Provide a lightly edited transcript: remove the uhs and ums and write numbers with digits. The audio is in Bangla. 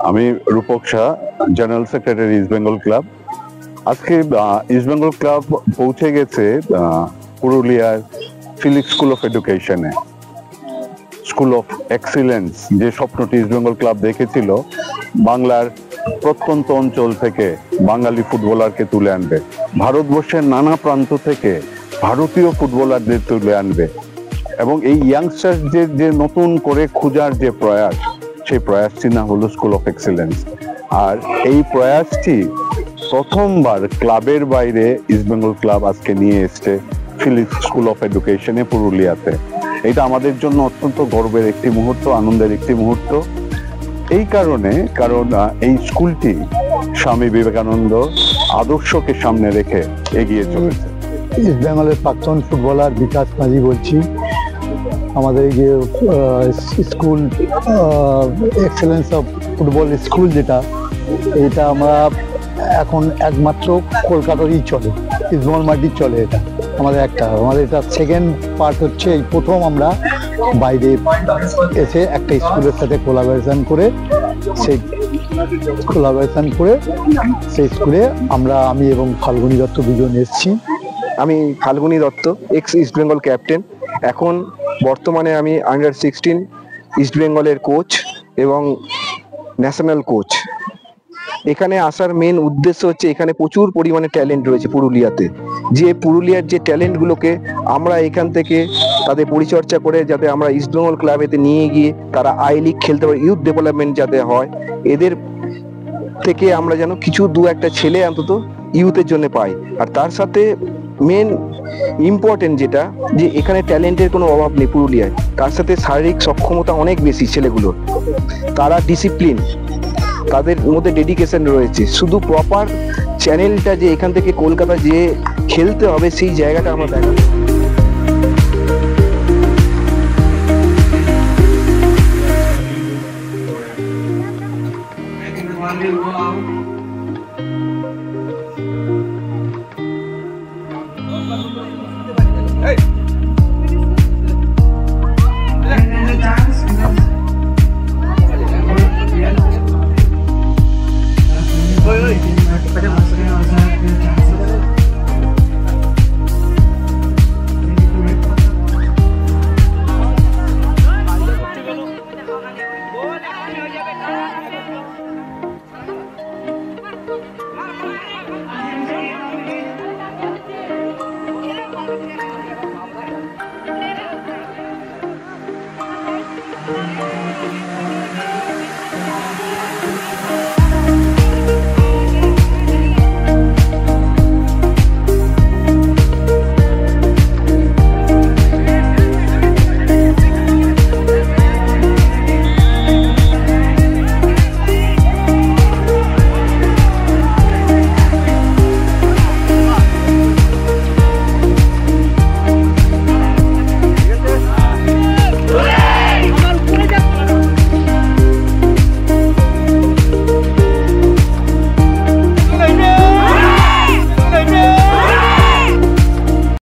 আমি Rupak Shah, general secretary East Bengal club. আজকে ইস্ট বেঙ্গল ক্লাব পৌঁছে গেছে পুরুলিয়ার ফিলিক্স স্কুল অফ এডুকেশনে, স্কুল অফ এক্সিলেন্স, যে স্বপ্নটি ইস্ট বেঙ্গল ক্লাব দেখেছিল বাংলার প্রত্যন্ত অঞ্চল থেকে বাঙালি ফুটবলারকে তুলে আনবে, ভারতবর্ষের নানা প্রান্ত থেকে ভারতীয় ফুটবলারদের তুলে আনবে এবং এই ইয়াংস্টারদের যে নতুন করে খোঁজার যে প্রয়াস, সেই প্রয়াসটি না হলো স্কুল অফ এক্সিলেন্স। আর এই প্রয়াসটি প্রথমবার ক্লাবের বাইরে ইস্ট বেঙ্গল ক্লাব আজকে নিয়ে এসছে ফিলিক্স স্কুল অফ এডুকেশনে পুরুলিয়াতে। এটা আমাদের জন্য অত্যন্ত গর্বের একটি মুহূর্ত, আনন্দের একটি মুহূর্ত। এই কারণে, কারণ এই স্কুলটি স্বামী বিবেকানন্দ আদর্শকে সামনে রেখে এগিয়ে চলেছে। ইস্ট বেঙ্গলের প্রাক্তন ফুটবলার বিকাশ পাজি বলছি। আমাদের এই যে school excellence of football school যেটা, এটা আমরা এখন একমাত্র কলকাতারই চলে, ইস্ট বেঙ্গল মাটির চলে। এটা আমাদের এটা সেকেন্ড পার্ট হচ্ছে এই প্রথম আমরা বাইরে এসে একটা স্কুলের সাথে কোলাবোরেশন করে সেই স্কুলে আমি এবং ফাল্গুনী দত্ত দুজন এসেছি। আমি Falguni Dutta, x east Bengal captain. এখন বর্তমানে আমি আন্ডার-16 ইস্ট বেঙ্গলের কোচ এবং ন্যাশনাল কোচ। এখানে আসার মেন উদ্দেশ্য হচ্ছে এখানে প্রচুর পরিমাণে ট্যালেন্ট রয়েছে পুরুলিয়াতে, যে পুরুলিয়ার যে ট্যালেন্টগুলোকে আমরা এখান থেকে তাদের পরিচর্যা করে যাতে আমরা ইস্ট বেঙ্গল ক্লাবেতে নিয়ে গিয়ে তারা আই লিগ খেলতে পারে, ইউথ ডেভেলপমেন্ট যাতে হয়, এদের থেকে আমরা যেন কিছু দু একটা ছেলে অন্তত ইউথের জন্য পাই। আর তার সাথে মেন ইম্পর্টেন্ট যেটা, যে এখানে ট্যালেন্টের কোনো অভাব নেই পুরুলিয়ায়, তার সাথে শারীরিক সক্ষমতা অনেক বেশি ছেলেগুলোর, তারা ডিসিপ্লিন, তাদের মধ্যে ডেডিকেশন রয়েছে। শুধু প্রপার চ্যানেলটা যে এখান থেকে কলকাতা যে খেলতে হবে সেই জায়গাটা আমরা দেখা